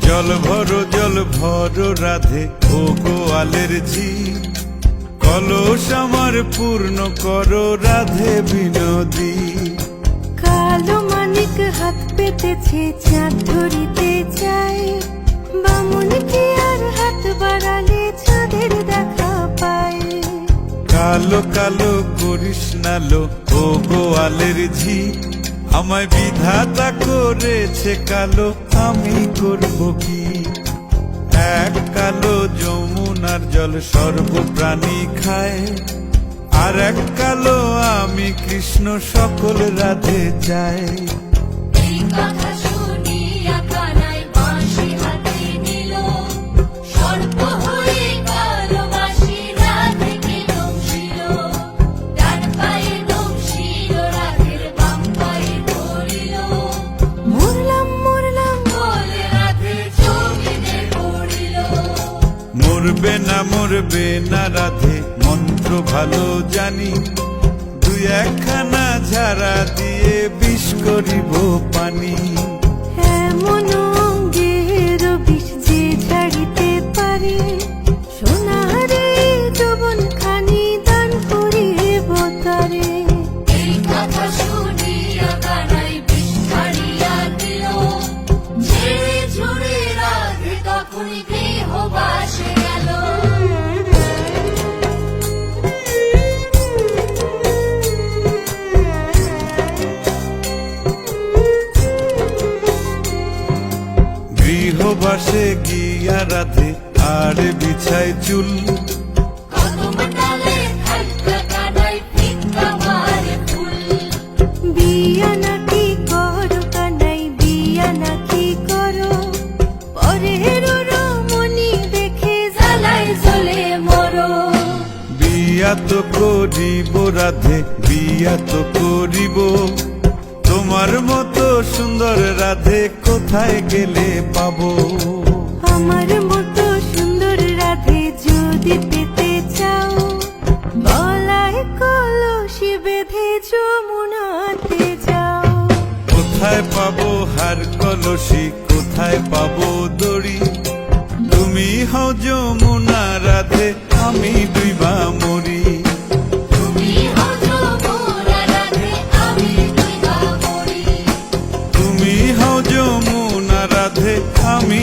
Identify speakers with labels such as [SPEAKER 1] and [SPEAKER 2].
[SPEAKER 1] জল ভর রাধে ও গোয়ালের ঝি, কলস আমার পূর্ণ করো রাধে বিনোদী।
[SPEAKER 2] কালো মানিক হাত পেতেছে চাঁদ ধরিতে চাই, বামুন কি আর হাত বাড়ালে চাঁদের দেখা পায়।
[SPEAKER 1] কালো কালো করিস নালো ও গোয়ালের ঝি, আমায় বিধাতা করেছে কালো, আমি করব কি? এক কালো যমুনার জল সর্বপ্রাণী খায়, আর এক কালো আমি কৃষ্ণ সকল রাধে চাই।
[SPEAKER 3] এই কথা শুনিয়া কানাই বাঁশি হাতে নিল, সর্প হয়ে কালো বাঁশি রাধেকে দংশিল। ডান পায়ে দংশিল রাধের, বাম পায়ে ধরিল।
[SPEAKER 2] মরলাম
[SPEAKER 3] বলে রাধে জমিনে পড়িল।
[SPEAKER 1] মরবে না রাধে মন্ত্র ভালো জানি, দুই একখানা ঝাড়া দিয়ে বিষ করিব পানি।
[SPEAKER 2] এমন অঙ্গের বিষ যে ছাড়িতে পারে, সোনারে যৌবন খানি দান করিব তারে।
[SPEAKER 3] এই কথা শুনিয়া কানাই বিষ ছাড়িয়া দিল, ঝেড়ে ঝুড়ে রাধে তখনই গৃহবাসে গেল।
[SPEAKER 1] গৃহবাসে গিয়া রাধে আর বিছায় চুল,
[SPEAKER 3] কদম ডালে থাইকা কানাই ফিক্কা মারে ফুল।
[SPEAKER 2] বিয়া নাকি করো কানাই, বিয়া নাকি করো, পরের রমণী দেখে জ্বালায় জ্বলে মরো।
[SPEAKER 1] বিয়া তো করিব রাধে, বিয়া তো করিব, তোমার মতো সুন্দর রাধে কোথায় গেলে পাবো?
[SPEAKER 2] আমার মতো সুন্দর রাধে যদি পেতে চাও, গলায় কলসি বেঁধে যমুনাতে যাও।
[SPEAKER 1] কোথায় পাবো হার কলসি, কোথায় পাবো দড়ি? তুমি হও যমুনা রাধে, আমি ডুইবা মরি।
[SPEAKER 3] তুমি হও যমুনা রাধে, আমি ডুইবা মরি।
[SPEAKER 1] তুমি হও যমুনা রাধে, আমি